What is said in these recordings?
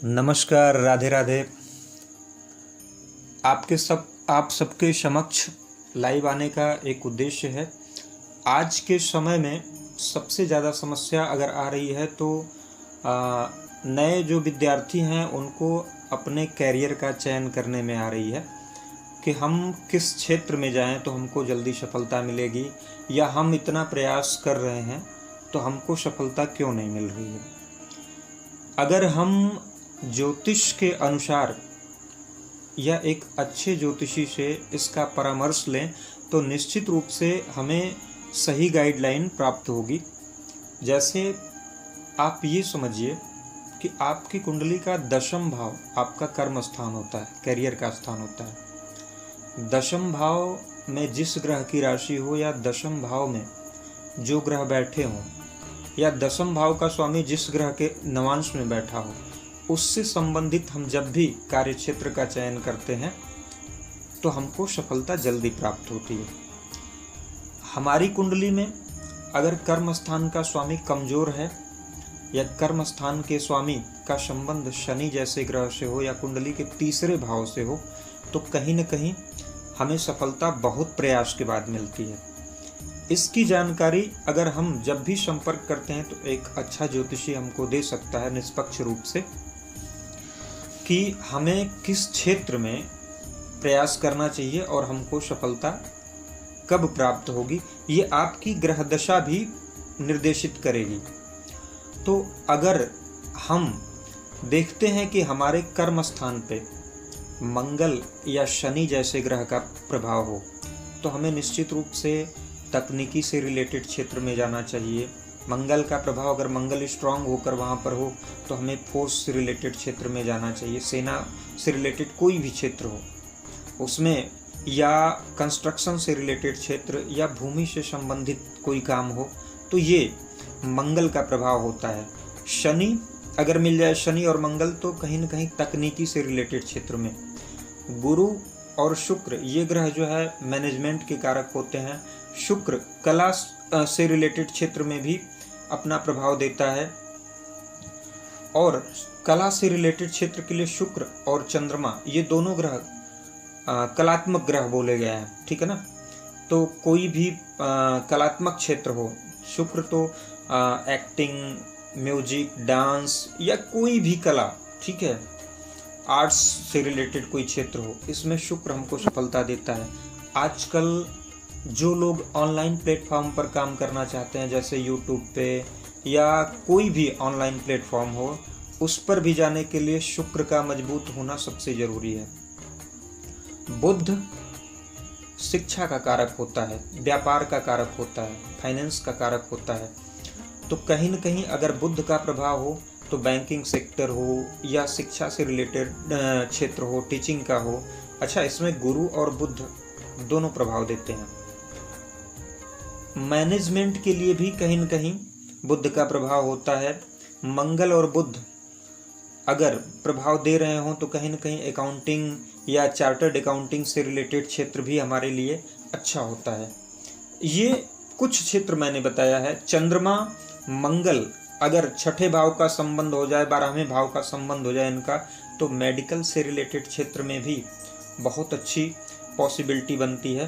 नमस्कार, राधे राधे। आप सबके समक्ष लाइव आने का एक उद्देश्य है। आज के समय में सबसे ज़्यादा समस्या अगर आ रही है तो नए जो विद्यार्थी हैं उनको अपने कैरियर का चयन करने में आ रही है कि हम किस क्षेत्र में जाएं तो हमको जल्दी सफलता मिलेगी, या हम इतना प्रयास कर रहे हैं तो हमको सफलता क्यों नहीं मिल रही है। अगर हम ज्योतिष के अनुसार या एक अच्छे ज्योतिषी से इसका परामर्श लें तो निश्चित रूप से हमें सही गाइडलाइन प्राप्त होगी। जैसे आप ये समझिए कि आपकी कुंडली का दशम भाव आपका कर्म स्थान होता है, कैरियर का स्थान होता है। दशम भाव में जिस ग्रह की राशि हो या दशम भाव में जो ग्रह बैठे हों या दशम भाव का स्वामी जिस ग्रह के नवांश में बैठा हो, उससे संबंधित हम जब भी कार्य क्षेत्र का चयन करते हैं तो हमको सफलता जल्दी प्राप्त होती है। हमारी कुंडली में अगर कर्म स्थान का स्वामी कमजोर है या कर्म स्थान के स्वामी का संबंध शनि जैसे ग्रह से हो या कुंडली के तीसरे भाव से हो तो कहीं न कहीं हमें सफलता बहुत प्रयास के बाद मिलती है। इसकी जानकारी अगर हम जब भी संपर्क करते हैं तो एक अच्छा ज्योतिषी हमको दे सकता है निष्पक्ष रूप से कि हमें किस क्षेत्र में प्रयास करना चाहिए और हमको सफलता कब प्राप्त होगी, ये आपकी ग्रह दशा भी निर्देशित करेगी। तो अगर हम देखते हैं कि हमारे कर्म स्थान पे मंगल या शनि जैसे ग्रह का प्रभाव हो तो हमें निश्चित रूप से तकनीकी से रिलेटेड क्षेत्र में जाना चाहिए। मंगल का प्रभाव अगर मंगल स्ट्रांग होकर वहाँ पर हो तो हमें फोर्स से रिलेटेड क्षेत्र में जाना चाहिए। सेना से रिलेटेड कोई भी क्षेत्र हो उसमें, या कंस्ट्रक्शन से रिलेटेड क्षेत्र या भूमि से संबंधित कोई काम हो तो ये मंगल का प्रभाव होता है। शनि अगर मिल जाए, शनि और मंगल, तो कहीं ना कहीं तकनीकी से रिलेटेड क्षेत्र में। गुरु और शुक्र ये ग्रह जो है मैनेजमेंट के कारक होते हैं। शुक्र कला से रिलेटेड क्षेत्र में भी अपना प्रभाव देता है और कला से रिलेटेड क्षेत्र के लिए शुक्र और चंद्रमा ये दोनों ग्रह कलात्मक ग्रह बोले गए हैं, ठीक है ना। तो कोई भी कलात्मक क्षेत्र हो, शुक्र तो एक्टिंग, म्यूजिक, डांस या कोई भी कला, ठीक है, आर्ट्स से रिलेटेड कोई क्षेत्र हो, इसमें शुक्र हमको सफलता देता है। आजकल जो लोग ऑनलाइन प्लेटफॉर्म पर काम करना चाहते हैं, जैसे यूट्यूब पे या कोई भी ऑनलाइन प्लेटफॉर्म हो, उस पर भी जाने के लिए शुक्र का मजबूत होना सबसे ज़रूरी है। बुध शिक्षा का कारक होता है, व्यापार का कारक होता है, फाइनेंस का कारक होता है। तो कहीं न कहीं अगर बुध का प्रभाव हो तो बैंकिंग सेक्टर हो या शिक्षा से रिलेटेड क्षेत्र हो, टीचिंग का हो। अच्छा, इसमें गुरु और बुध दोनों प्रभाव देते हैं। मैनेजमेंट के लिए भी कहीं न कहीं बुध का प्रभाव होता है। मंगल और बुध अगर प्रभाव दे रहे हों तो कहीं न कहीं अकाउंटिंग या चार्टर्ड अकाउंटिंग से रिलेटेड क्षेत्र भी हमारे लिए अच्छा होता है। ये कुछ क्षेत्र मैंने बताया है। चंद्रमा, मंगल अगर छठे भाव का संबंध हो जाए, 12वें भाव का संबंध हो जाए इनका, तो मेडिकल से रिलेटेड क्षेत्र में भी बहुत अच्छी पॉसिबिलिटी बनती है।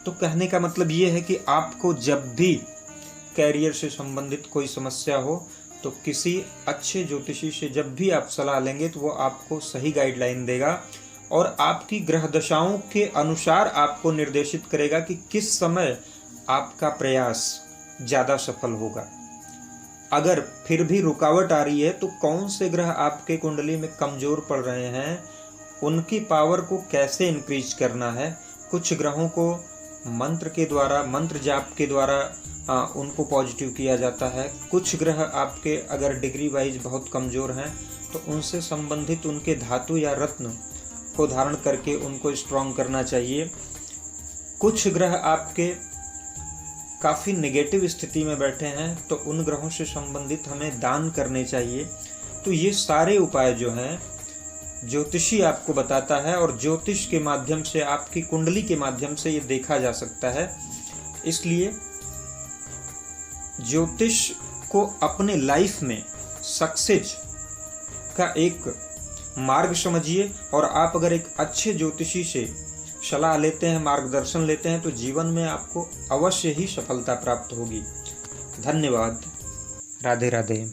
तो कहने का मतलब ये है कि आपको जब भी कैरियर से संबंधित कोई समस्या हो तो किसी अच्छे ज्योतिषी से जब भी आप सलाह लेंगे तो वो आपको सही गाइडलाइन देगा और आपकी ग्रह दशाओं के अनुसार आपको निर्देशित करेगा कि किस समय आपका प्रयास ज़्यादा सफल होगा। अगर फिर भी रुकावट आ रही है तो कौन से ग्रह आपके कुंडली में कमज़ोर पड़ रहे हैं, उनकी पावर को कैसे इंक्रीज करना है। कुछ ग्रहों को मंत्र के द्वारा, मंत्र जाप के द्वारा उनको पॉजिटिव किया जाता है। कुछ ग्रह आपके अगर डिग्री वाइज बहुत कमज़ोर हैं तो उनसे संबंधित उनके धातु या रत्न को धारण करके उनको स्ट्रॉन्ग करना चाहिए। कुछ ग्रह आपके काफ़ी नेगेटिव स्थिति में बैठे हैं तो उन ग्रहों से संबंधित हमें दान करने चाहिए। तो ये सारे उपाय जो हैं ज्योतिषी आपको बताता है और ज्योतिष के माध्यम से, आपकी कुंडली के माध्यम से ये देखा जा सकता है। इसलिए ज्योतिष को अपने लाइफ में सक्सेस इसका एक मार्ग समझिए, और आप अगर एक अच्छे ज्योतिषी से सलाह लेते हैं, मार्गदर्शन लेते हैं, तो जीवन में आपको अवश्य ही सफलता प्राप्त होगी। धन्यवाद। राधे राधे।